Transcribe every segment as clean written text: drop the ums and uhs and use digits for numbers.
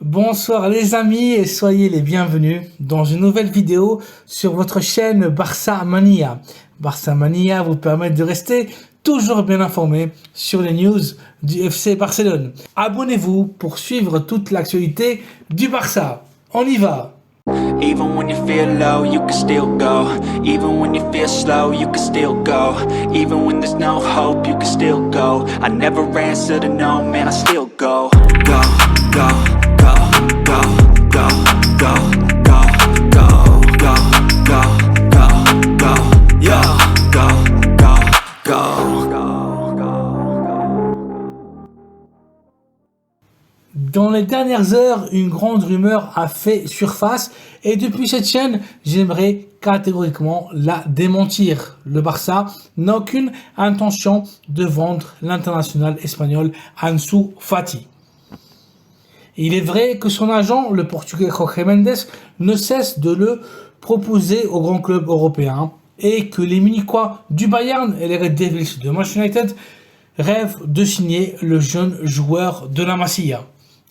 Bonsoir les amis et soyez les bienvenus dans une nouvelle vidéo sur votre chaîne Barça Mania. Barça Mania vous permet de rester toujours bien informé sur les news du FC Barcelone. Abonnez-vous pour suivre toute l'actualité du Barça. On y va! Even when you feel low, you can still go. Even when you feel slow, you can still go. Even when there's no hope, you can still go. I never answer to no, man, I still go. Go, go, go, go, go, go, go, go, go, go, go, go, yeah, go, go, go. Dans les dernières heures, une grande rumeur a fait surface et depuis cette chaîne, j'aimerais catégoriquement la démentir. Le Barça n'a aucune intention de vendre l'international espagnol Ansu Fati. Il est vrai que son agent, le portugais Jorge Mendes, ne cesse de le proposer aux grands clubs européens et que les Munichois du Bayern et les Red Devils de Manchester United rêvent de signer le jeune joueur de la Masia.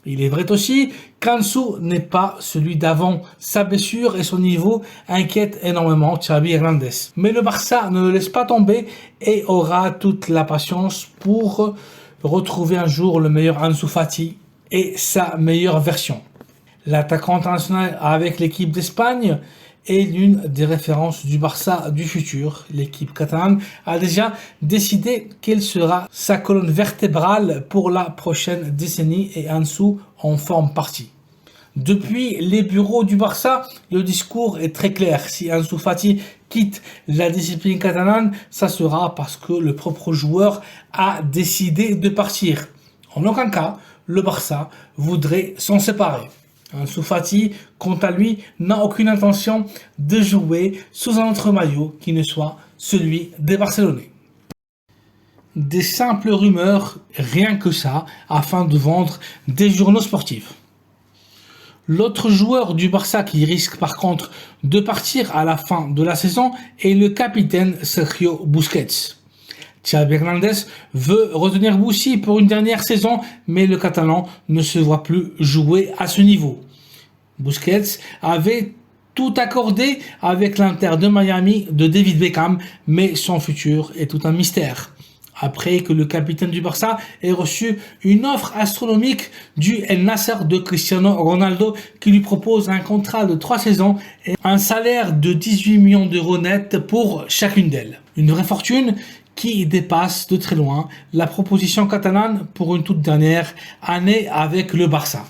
Il est vrai aussi qu'Ansu n'est pas celui d'avant. Sa blessure et son niveau inquiètent énormément Xavi Hernandez. Mais le Barça ne le laisse pas tomber et aura toute la patience pour retrouver un jour le meilleur Ansu Fati et sa meilleure version. L'attaquant international avec l'équipe d'Espagne est l'une des références du Barça du futur. L'équipe catalane a déjà décidé quelle sera sa colonne vertébrale pour la prochaine décennie et Ansu en forme partie. Depuis les bureaux du Barça, le discours est très clair. Si Ansu Fati quitte la discipline catalane, ça sera parce que le propre joueur a décidé de partir. En aucun cas, le Barça voudrait s'en séparer. Ansu Fati, quant à lui, n'a aucune intention de jouer sous un autre maillot qui ne soit celui des Barcelonais. Des simples rumeurs, rien que ça, afin de vendre des journaux sportifs. L'autre joueur du Barça qui risque par contre de partir à la fin de la saison est le capitaine Sergio Busquets. Xavi Hernandez veut retenir Bussi pour une dernière saison, mais le Catalan ne se voit plus jouer à ce niveau. Busquets avait tout accordé avec l'Inter de Miami de David Beckham, mais son futur est tout un mystère. Après que le capitaine du Barça ait reçu une offre astronomique du El Nasser de Cristiano Ronaldo qui lui propose un contrat de 3 saisons et un salaire de 18 millions d'euros net pour chacune d'elles. Une vraie fortune qui dépasse de très loin la proposition catalane pour une toute dernière année avec le Barça.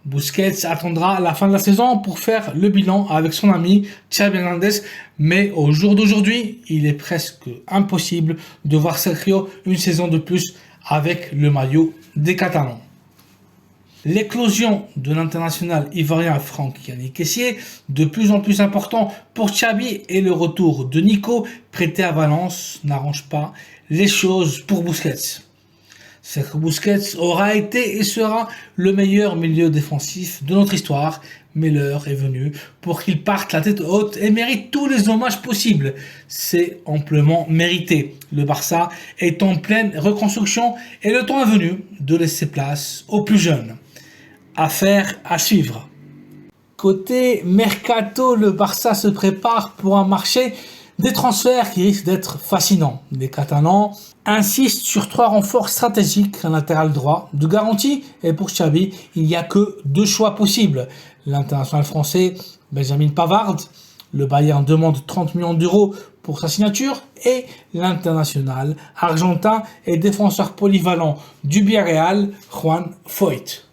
Busquets attendra la fin de la saison pour faire le bilan avec son ami Xavi Hernandez, mais au jour d'aujourd'hui, il est presque impossible de voir Sergio une saison de plus avec le maillot des Catalans. L'éclosion de l'international ivoirien Franck Yannick Kessié, de plus en plus important pour Xavi, et le retour de Nico, prêté à Valence, n'arrange pas les choses pour Busquets. Sergio Busquets aura été et sera le meilleur milieu défensif de notre histoire, mais l'heure est venue pour qu'il parte la tête haute et mérite tous les hommages possibles. C'est amplement mérité. Le Barça est en pleine reconstruction et le temps est venu de laisser place aux plus jeunes. Affaire à suivre. Côté mercato, le Barça se prépare pour un marché des transferts qui risquent d'être fascinants. Les Catalans insistent sur 3 renforts stratégiques, un latéral droit de garantie, et pour Xavi, il n'y a que 2 choix possibles. L'international français Benjamin Pavard, le Bayern demande 30 millions d'euros pour sa signature, et l'international argentin et défenseur polyvalent du Villarreal, Juan Foyth.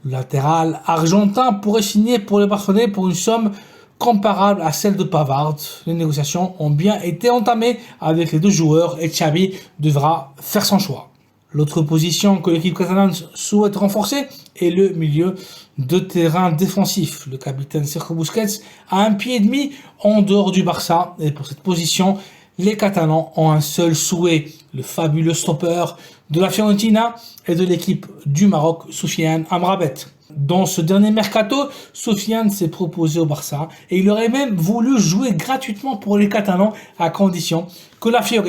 Le latéral argentin pourrait signer pour les Barcelonais pour une somme comparable à celle de Pavard. Les négociations ont bien été entamées avec les 2 joueurs et Xavi devra faire son choix. L'autre position que l'équipe catalane souhaite renforcer est le milieu de terrain défensif. Le capitaine Sergio Busquets a un pied et demi en dehors du Barça et pour cette position, les Catalans ont un seul souhait, le fabuleux stopper de la Fiorentina et de l'équipe du Maroc, Soufiane Amrabat. Dans ce dernier mercato, Soufiane s'est proposé au Barça et il aurait même voulu jouer gratuitement pour les Catalans à condition que la Fiore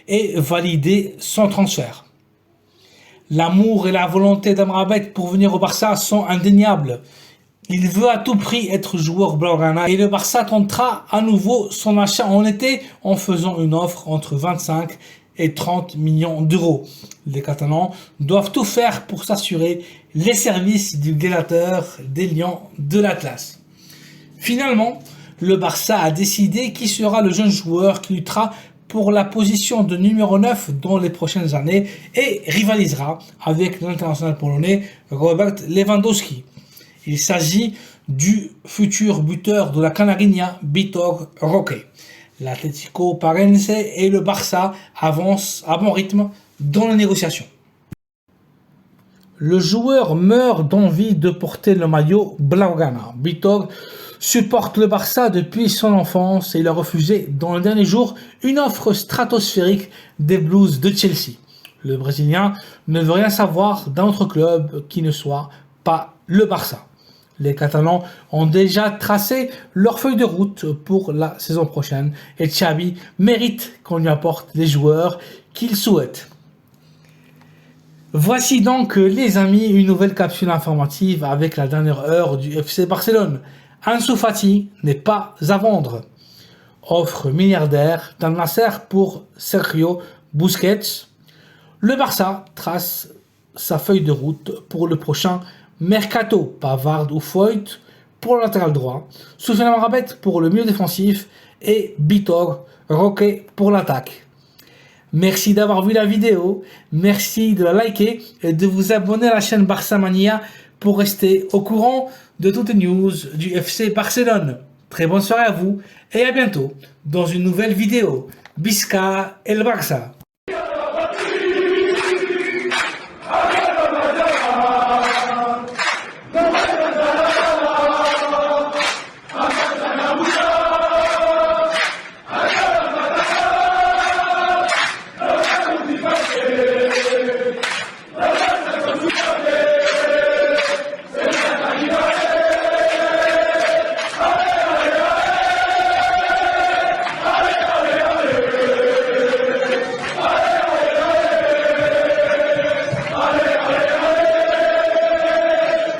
ait validé son transfert. L'amour et la volonté d'Amrabat pour venir au Barça sont indéniables. Il veut à tout prix être joueur blaugrana et le Barça tentera à nouveau son achat en été en faisant une offre entre 25 et 30 millions d'euros. Les Catalans doivent tout faire pour s'assurer les services du gladiateur des Lions de l'Atlas. Finalement, le Barça a décidé qui sera le jeune joueur qui luttera pour la position de numéro 9 dans les prochaines années et rivalisera avec l'international polonais Robert Lewandowski. Il s'agit du futur buteur de la Canariña, Vitor Roque. L'Atlético Parense et le Barça avancent à bon rythme dans les négociations. Le joueur meurt d'envie de porter le maillot blaugrana. Vitor supporte le Barça depuis son enfance et il a refusé dans les derniers jours une offre stratosphérique des Blues de Chelsea. Le Brésilien ne veut rien savoir d'un autre club qui ne soit pas le Barça. Les Catalans ont déjà tracé leur feuille de route pour la saison prochaine et Xavi mérite qu'on lui apporte les joueurs qu'il souhaite. Voici donc les amis une nouvelle capsule informative avec la dernière heure du FC Barcelone. Ansu Fati n'est pas à vendre. Offre milliardaire d'Al Nasser pour Sergio Busquets. Le Barça trace sa feuille de route pour le prochain Mercato, Pavard ou Foyt pour le latéral droit, Soufiane Amrabat pour le milieu défensif et Vitor Roque pour l'attaque. Merci d'avoir vu la vidéo, merci de la liker et de vous abonner à la chaîne Barça Mania pour rester au courant de toutes les news du FC Barcelone. Très bonne soirée à vous et à bientôt dans une nouvelle vidéo. Visca el Barça!